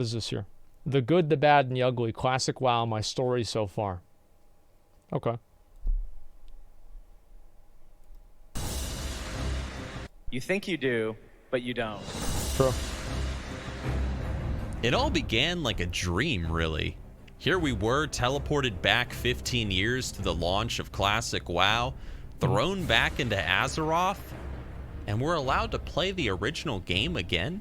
What is this here? The good, the bad, and the ugly. Classic WoW, my story so far. Okay. You think you do, but you don't. True. It all began like a dream, really. Here we were, teleported back 15 years to the launch of Classic WoW, thrown back into Azeroth, and we're allowed to play the original game again?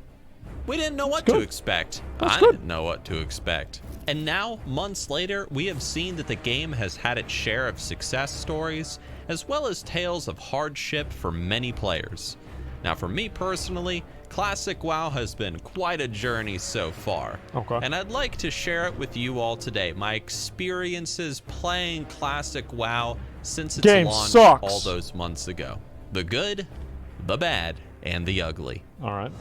We didn't know what to expect. I didn't know what to expect. And now, months later, we have seen that the game has had its share of success stories, as well as tales of hardship for many players. Now, for me personally, Classic WoW has been quite a journey so far. Okay. And I'd like to share it with you all today, my experiences playing Classic WoW since its launch all those months ago. The good, the bad, and the ugly. All right.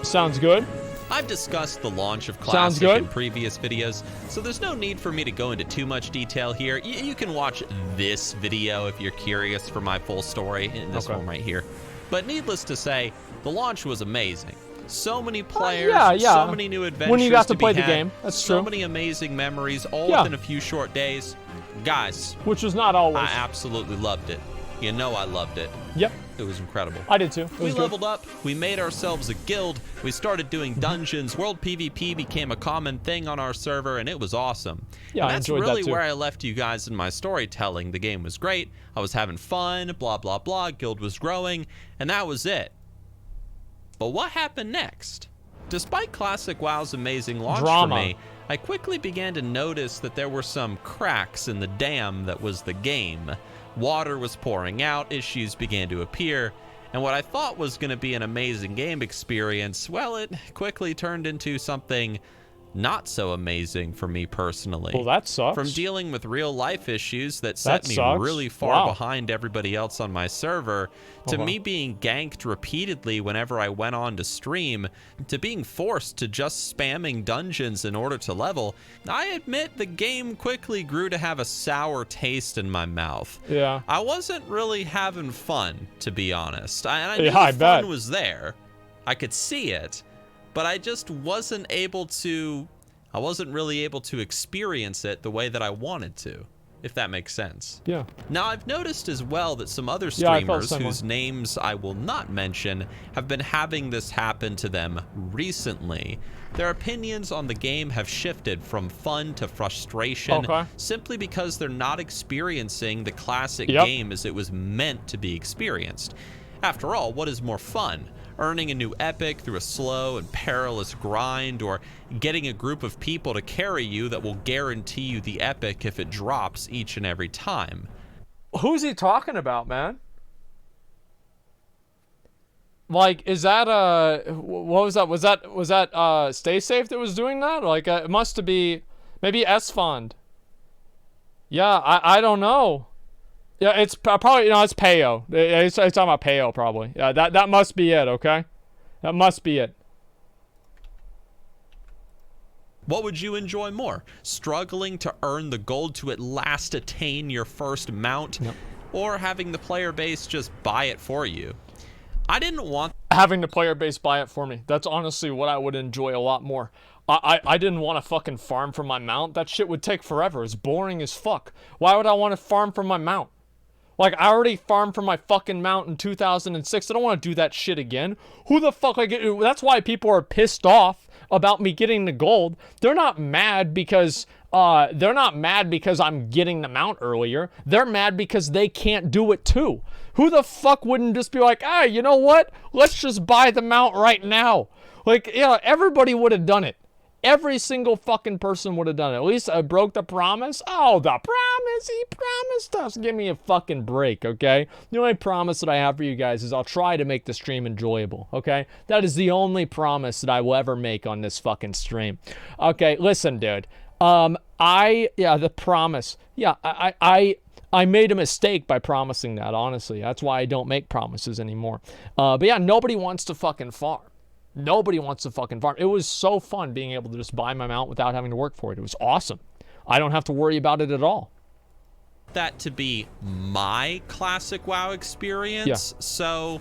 Sounds good. I've discussed the launch of Classic in previous videos, so there's no need for me to go into too much detail here. You can watch this video if you're curious for my full story, in this one right here. But needless to say, the launch was amazing. So many players, so many new adventures when you got to be play the had, game, that's so true. many amazing memories, all within a few short days. Guys, which was not always. I absolutely loved it. You know I loved it. Yep. It was incredible. I did too. We leveled up, we made ourselves a guild, we started doing dungeons, world PvP became a common thing on our server, and it was awesome. Yeah, and I that's enjoyed really that too. where I left you guys in my storytelling. The game was great, I was having fun, blah, blah, blah, guild was growing, and that was it. But what happened next? Despite Classic WoW's amazing launch for me, I quickly began to notice that there were some cracks in the dam that was the game. Water was pouring out, issues began to appear, and what I thought was going to be an amazing game experience, well, it quickly turned into something not so amazing for me personally. Well, that sucks. From dealing with real life issues that set me really far behind everybody else on my server, to me being ganked repeatedly whenever I went on to stream, to being forced to just spamming dungeons in order to level, I admit the game quickly grew to have a sour taste in my mouth. Yeah. I wasn't really having fun, to be honest. I knew the fun was there. I could see it. But I just wasn't really able to experience it the way that I wanted to, if that makes sense. Yeah. Now, I've noticed as well that some other streamers whose names I will not mention have been having this happen to them recently. Their opinions on the game have shifted from fun to frustration simply because they're not experiencing the classic game as it was meant to be experienced. After all, what is more fun? Earning a new epic through a slow and perilous grind, or getting a group of people to carry you that will guarantee you the epic if it drops each and every time. Who's he talking about, man? Like, is that what was that? Was that Stay Safe that was doing that? Like, it must be maybe Asmongold. Yeah, I don't know. Yeah, it's probably, it's Payo. It's talking about Payo, probably. Yeah, that must be it, okay? That must be it. What would you enjoy more? Struggling to earn the gold to at last attain your first mount? Or having the player base just buy it for you? I didn't want having the player base buy it for me. That's honestly what I would enjoy a lot more. I didn't want to fucking farm for my mount. That shit would take forever. It's boring as fuck. Why would I want to farm for my mount? Like, I already farmed for my fucking mount in 2006. I don't want to do that shit again. Who the fuck, that's why people are pissed off about me getting the gold. They're not mad because I'm getting the mount earlier. They're mad because they can't do it too. Who the fuck wouldn't just be like, ah, you know what? Let's just buy the mount right now. Like, yeah, everybody would have done it. Every single fucking person would have done it. At least I broke the promise. Oh, the promise. He promised us. Give me a fucking break, okay? The only promise that I have for you guys is I'll try to make the stream enjoyable, okay? That is the only promise that I will ever make on this fucking stream. Okay, listen, dude. The promise. Yeah, I made a mistake by promising that, honestly. That's why I don't make promises anymore. But yeah, nobody wants to fucking farm. Nobody wants to fucking farm. It was so fun being able to just buy my mount without having to work for it. It was awesome. I don't have to worry about it at all. That to be my classic WoW experience. So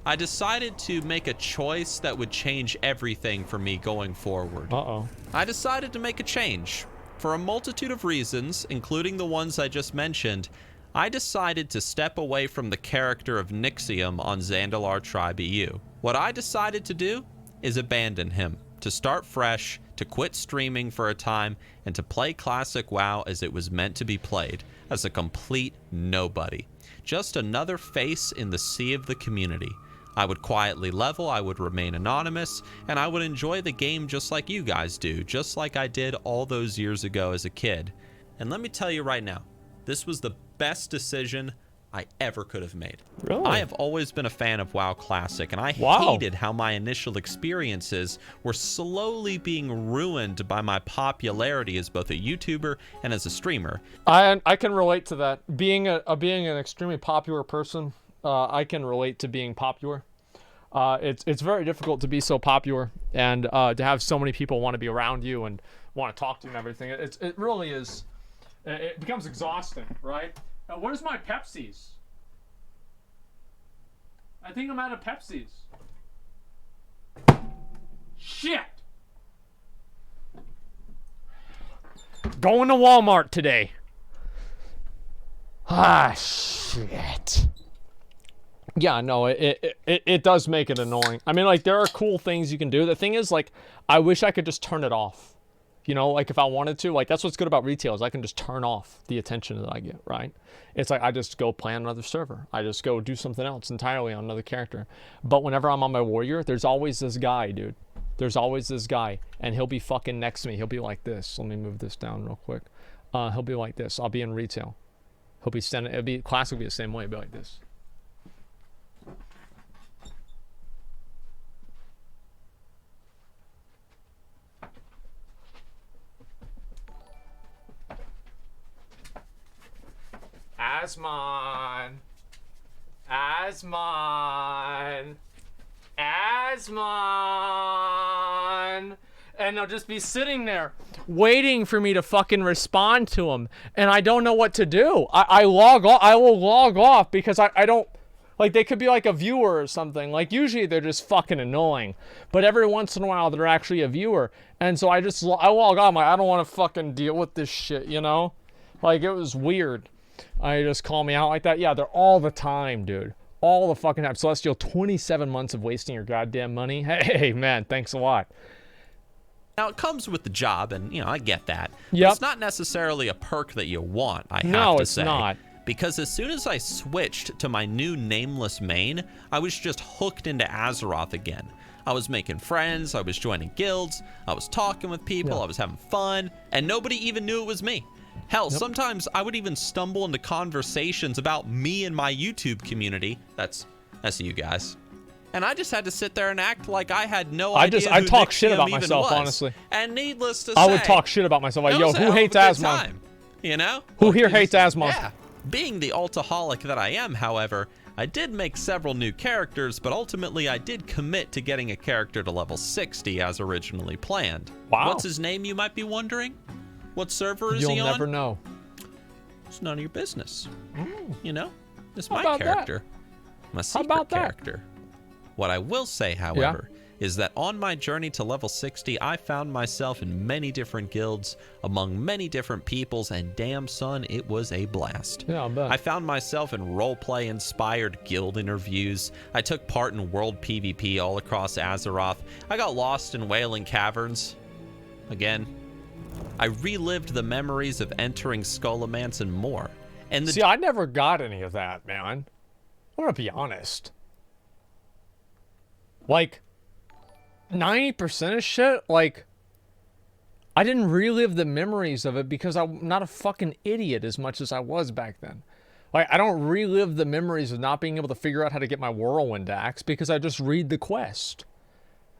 I decided to make a choice that would change everything for me going forward. Uh-oh. I decided to make a change. For a multitude of reasons, including the ones I just mentioned, I decided to step away from the character of Nixxiom on Zandalar Tribe EU. What I decided to do is abandon him, to start fresh, to quit streaming for a time, and to play Classic WoW as it was meant to be played, as a complete nobody. Just another face in the sea of the community. I would quietly level, I would remain anonymous, and I would enjoy the game just like you guys do, just like I did all those years ago as a kid. And let me tell you right now, this was the best decision I ever could have made. Really? I have always been a fan of WoW Classic, and I Wow. hated how my initial experiences were slowly being ruined by my popularity as both a YouTuber and as a streamer. I can relate to that. Being an extremely popular person, I can relate to being popular. It's very difficult to be so popular and to have so many people want to be around you and want to talk to you and everything. It really is. It becomes exhausting, right? Where's my Pepsis? I think I'm out of Pepsis. Shit! Going to Walmart today. Ah, shit. Yeah, no, it does make it annoying. I mean, like, there are cool things you can do. The thing is, like, I wish I could just turn it off. You know, like, if I wanted to, like, that's what's good about retail is I can just turn off the attention that I get, right? It's like I just go play on another server. I just go do something else entirely on another character. But whenever I'm on my warrior, there's always this guy, dude. There's always this guy, and he'll be fucking next to me. He'll be like this. Let me move this down real quick. He'll be like this. I'll be in retail. He'll be standing. It'll be classic. Will be the same way. It'll be like this. Asmon. And they'll just be sitting there waiting for me to fucking respond to them. And I don't know what to do. I log off. I will log off because I don't, like, they could be like a viewer or something. Like, usually they're just fucking annoying. But every once in a while they're actually a viewer. And so I log off. I'm like, I don't want to fucking deal with this shit, you know? Like, it was weird. I just call me out like that. Yeah, they're all the time, dude. All the fucking time. Celestial, 27 months of wasting your goddamn money. Hey, man, thanks a lot. Now, it comes with the job, and, I get that. Yep. But it's not necessarily a perk that you want, I have to say. No, it's not. Because as soon as I switched to my new nameless main, I was just hooked into Azeroth again. I was making friends, I was joining guilds, I was talking with people, I was having fun, and nobody even knew it was me. Hell, sometimes I would even stumble into conversations about me and my YouTube community. That's you guys. And I just had to sit there and act like I had no idea I who talk shit Nixxiom about even myself, was. honestly. And needless to say, I would talk shit about myself. Like, it yo, was a who hell of hates a good Asmon? time, you know? Who Look, here it's- hates Asmon? Yeah. Being the altaholic that I am, however, I did make several new characters, but ultimately I did commit to getting a character to level 60 as originally planned. Wow. What's his name, you might be wondering? What server is You'll he on? never know. It's none of your business. You know? It's How my about character. My secret about that? character. What I will say, however, is that on my journey to level 60, I found myself in many different guilds, among many different peoples, and damn son, it was a blast. Yeah, I bet. I found myself in roleplay inspired guild interviews. I took part in world PvP all across Azeroth. I got lost in Wailing Caverns. Again, I relived the memories of entering Skullomance and more. And See, I never got any of that, man. I'm gonna be honest. Like, 90% of shit, like, I didn't relive the memories of it because I'm not a fucking idiot as much as I was back then. Like, I don't relive the memories of not being able to figure out how to get my Whirlwind Axe because I just read the quest.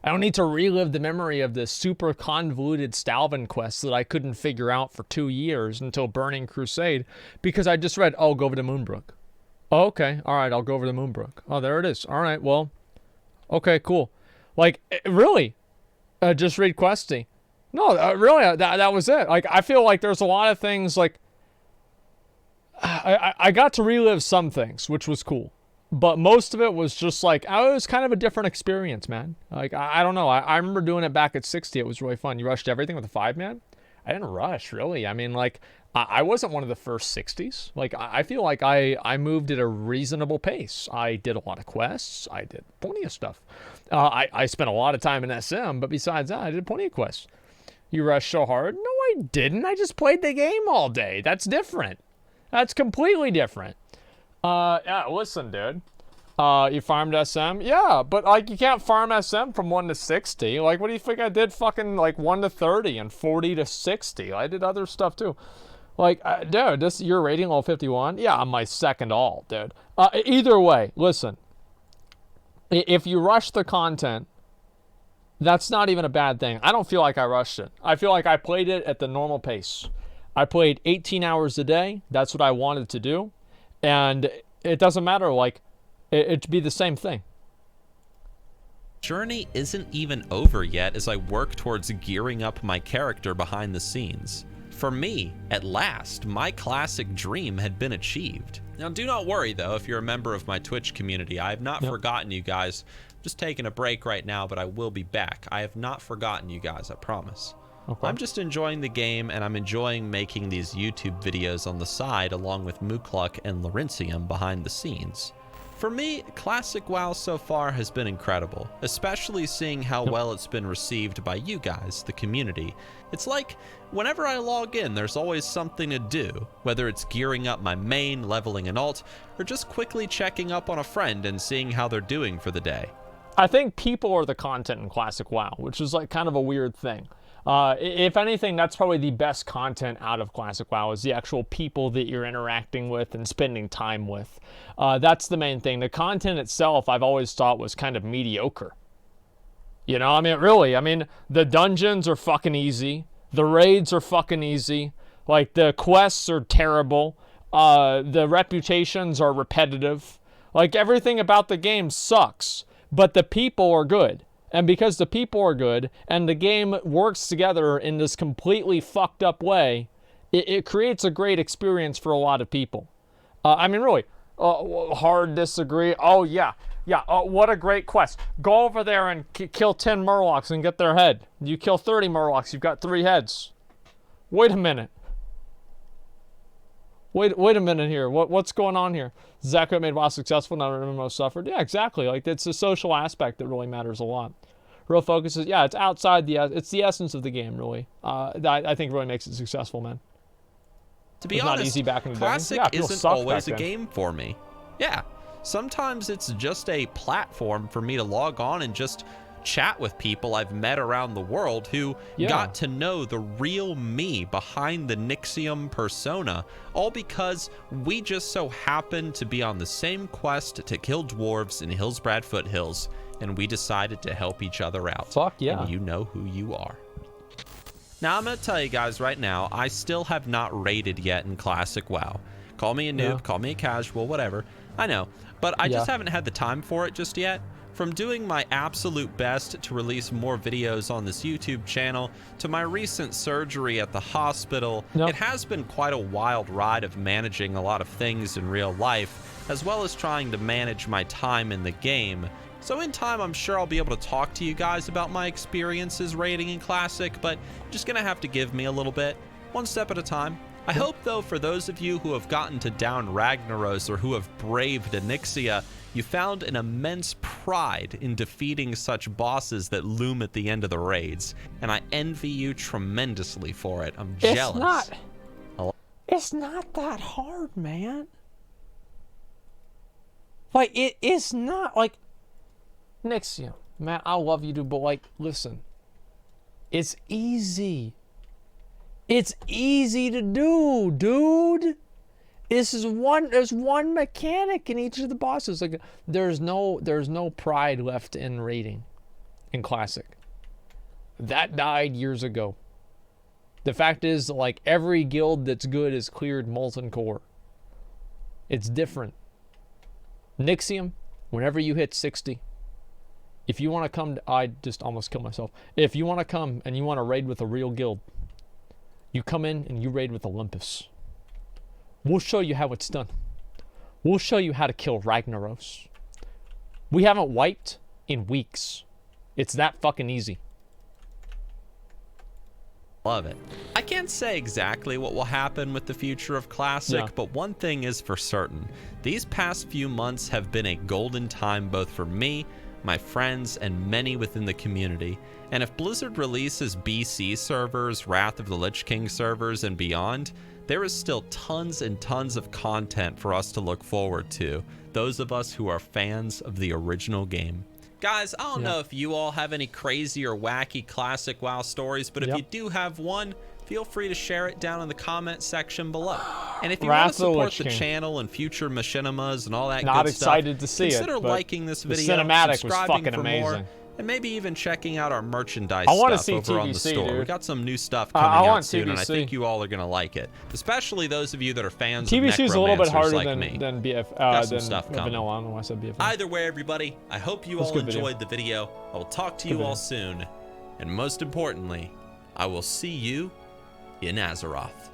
I don't need to relive the memory of the super convoluted Stalvin quest that I couldn't figure out for 2 years until Burning Crusade because I just read, oh, go over to Moonbrook. Oh, okay. All right, I'll go over to Moonbrook. Oh, there it is. All right, well, okay, cool. Like, really, just read Questy. No, really, that was it. Like, I feel like there's a lot of things, like, I got to relive some things, which was cool. But most of it was just like, oh, it was kind of a different experience, man. Like, I don't know. I remember doing it back at 60. It was really fun. You rushed everything with a 5-man? I didn't rush, really. I mean, like, I wasn't one of the first 60s. Like, I feel like I moved at a reasonable pace. I did a lot of quests. I did plenty of stuff. I spent a lot of time in SM, but besides that, I did plenty of quests. You rushed so hard? No, I didn't. I just played the game all day. That's different. That's completely different. Yeah, listen, dude. You farmed SM? Yeah, but, like, you can't farm SM from 1 to 60. Like, what do you think I did fucking, like, 1 to 30 and 40 to 60? I did other stuff, too. Like, dude, you're rating level 51? Yeah, I'm my second all, dude. Either way, listen. If you rush the content, that's not even a bad thing. I don't feel like I rushed it. I feel like I played it at the normal pace. I played 18 hours a day. That's what I wanted to do. And it doesn't matter, like, it'd be the same thing. Journey isn't even over yet as I work towards gearing up my character behind the scenes. For me, at last, my classic dream had been achieved. Now, do not worry, though, if you're a member of my Twitch community. I have not forgotten you guys. I'm just taking a break right now, but I will be back. I have not forgotten you guys, I promise. Okay. I'm just enjoying the game, and I'm enjoying making these YouTube videos on the side along with Mukluk and Nixxiom behind the scenes. For me, Classic WoW so far has been incredible, especially seeing how well it's been received by you guys, the community. It's like, whenever I log in, there's always something to do, whether it's gearing up my main, leveling an alt, or just quickly checking up on a friend and seeing how they're doing for the day. I think people are the content in Classic WoW, which is like kind of a weird thing. If anything, that's probably the best content out of Classic WoW, is the actual people that you're interacting with and spending time with. That's the main thing. The content itself, I've always thought, was kind of mediocre. You know, I mean, really, I mean, the dungeons are fucking easy. The raids are fucking easy. Like, the quests are terrible. The reputations are repetitive. Like, everything about the game sucks. But the people are good. And because the people are good and the game works together in this completely fucked up way, it creates a great experience for a lot of people. I mean, really, hard disagree. Oh, yeah. Yeah, what a great quest. Go over there and kill 10 Murlocs and get their head. You kill 30 Murlocs, you've got 3 heads. Wait a minute. Wait a minute here. What's going on here? Zachary made WoW successful, not MMO suffered. Yeah, exactly. Like, it's the social aspect that really matters a lot. Real focus is, yeah, it's outside it's the essence of the game, really. I think really makes it successful, man. To be honest, not easy back in the Classic day. isn't always a game for me. Yeah, sometimes it's just a platform for me to log on and just chat with people I've met around the world who got to know the real me behind the Nixxiom persona, all because we just so happened to be on the same quest to kill dwarves in Hillsbrad Foothills, and we decided to help each other out. Fuck yeah. And you know who you are. Now, I'm going to tell you guys right now, I still have not raided yet in Classic WoW. Call me a noob, call me a casual, whatever. I know, but I just haven't had the time for it just yet. From doing my absolute best to release more videos on this YouTube channel, to my recent surgery at the hospital, it has been quite a wild ride of managing a lot of things in real life, as well as trying to manage my time in the game. So in time, I'm sure I'll be able to talk to you guys about my experiences raiding in Classic, but you're just gonna have to give me a little bit, one step at a time. I hope, though, for those of you who have gotten to down Ragnaros or who have braved Onyxia, you found an immense pride in defeating such bosses that loom at the end of the raids, and I envy you tremendously for it. I'm jealous. It's not that hard, man. Like, it's not, like, Nixxiom, man, I love you, dude, but, like, listen. It's easy. It's easy to do, dude. There's one mechanic in each of the bosses. Like, there's no pride left in raiding in Classic. That died years ago. The fact is, like, every guild that's good has cleared Molten Core. It's different. Nixxiom, whenever you hit 60, if you want to come, I just almost killed myself. If you want to come and you want to raid with a real guild, you come in and you raid with Olympus. We'll show you how it's done. We'll show you how to kill Ragnaros. We haven't wiped in weeks. It's that fucking easy. Love it. I can't say exactly what will happen with the future of Classic, Yeah. but one thing is for certain. These past few months have been a golden time both for me, my friends, and many within the community. And if Blizzard releases BC servers, Wrath of the Lich King servers, and beyond, there is still tons and tons of content for us to look forward to, those of us who are fans of the original game. Guys, I don't know if you all have any crazy or wacky Classic WoW stories, but if you do have one, feel free to share it down in the comment section below. And if you want to support the channel and future machinimas and all that Not good stuff, excited to see consider it, but liking this the video, cinematic was subscribing fucking for more, amazing. and maybe even checking out our merchandise I wanna stuff see over on the TBC, store. dude. We got some new stuff I coming out want soon, and I TBC. think you all are going to like it. Especially those of you that are fans TBC of is a little bit necromancers harder like me. than BF Got some than stuff coming. vanilla. I don't know why I said BF. Either way, everybody, I hope you That's all a good video. enjoyed the video. I will talk to you all soon. And most importantly, I will see you in Azeroth.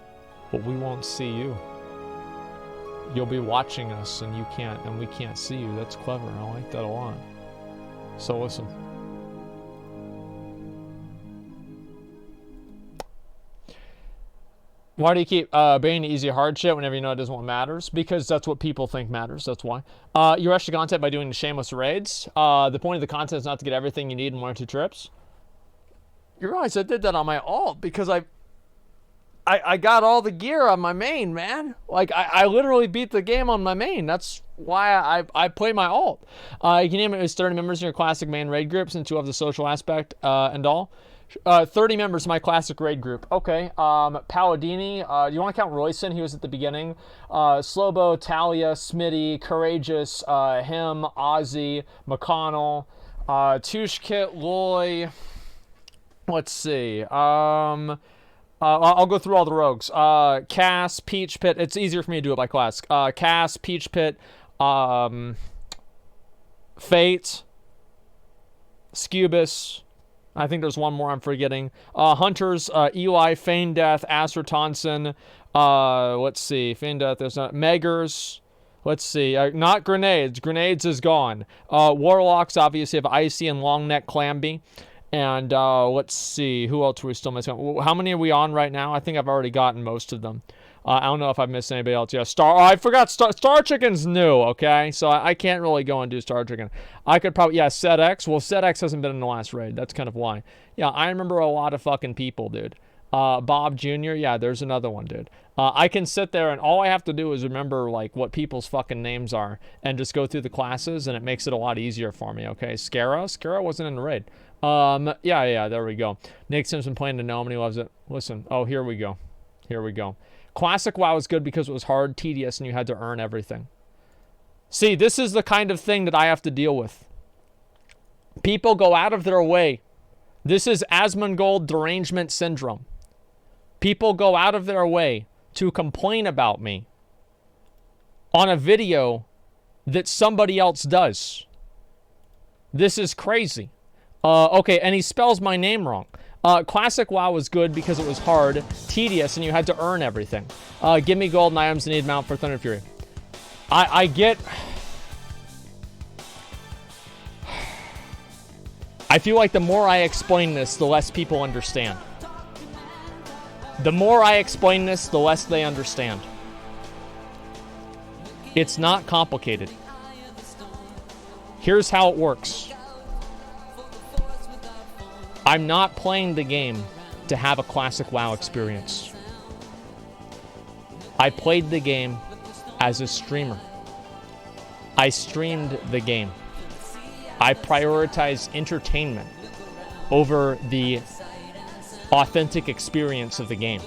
But we won't see you. You'll be watching us and we can't see you. That's clever. I like that a lot. So listen. Why do you keep banning easy hard shit whenever you know it isn't what matters? Because that's what people think matters. That's why. You rush the content by doing the shameless raids. The point of the content is not to get everything you need in 1 or 2 trips. You realize I did that on my alt because I got all the gear on my main, man. Like, I literally beat the game on my main. That's why I play my alt. You can name it as 30 members in your classic main raid group since you have the social aspect and all. 30 members in my classic raid group. Okay. Palladini. Do you want to count Royson? He was at the beginning. Slobo, Talia, Smitty, Courageous, him, Ozzy, McConnell, Tushkit, Loy. Let's see. I'll go through all the rogues. Cass, Peach Pit. It's easier for me to do it by class. Cass, Peach Pit, Fate, Scubus. I think there's one more I'm forgetting. Hunters, Eli, Feign Death, Asher Tonson. Let's see. Feign Death. There's not Meggers. Let's see. Not Grenades. Grenades is gone. Warlocks obviously have Icy and Longneck Clamby. And let's see, who else are we still missing? How many are we on right now? I think I've already gotten most of them. I don't know if I've missed anybody else. Yeah, I forgot Star Chicken's new, okay? So I can't really go and do Star Chicken. I could probably, SetX. Well, SetX hasn't been in the last raid. That's kind of why. Yeah, I remember a lot of fucking people, dude. Bob Jr., yeah, there's another one, dude. I can sit there and all I have to do is remember, like, what people's fucking names are and just go through the classes, and it makes it a lot easier for me, okay? Scara wasn't in the raid. Yeah, there we go. Nixxiom's been playing the Gnome and he loves it. Listen, here we go. Classic WoW is good because it was hard, tedious, and you had to earn everything. See, this is the kind of thing that I have to deal with. People go out of their way. This is Asmongold derangement syndrome. People go out of their way to complain about me on a video that somebody else does. This is crazy. Okay, and he spells my name wrong. Classic WoW was good because it was hard, tedious, and you had to earn everything. Give me golden items and need mount for Thunder Fury. I get... I feel like the more I explain this, the less people understand. The more I explain this, the less they understand. It's not complicated. Here's how it works. I'm not playing the game to have a classic WoW experience. I played the game as a streamer. I streamed the game. I prioritize entertainment over the authentic experience of the game.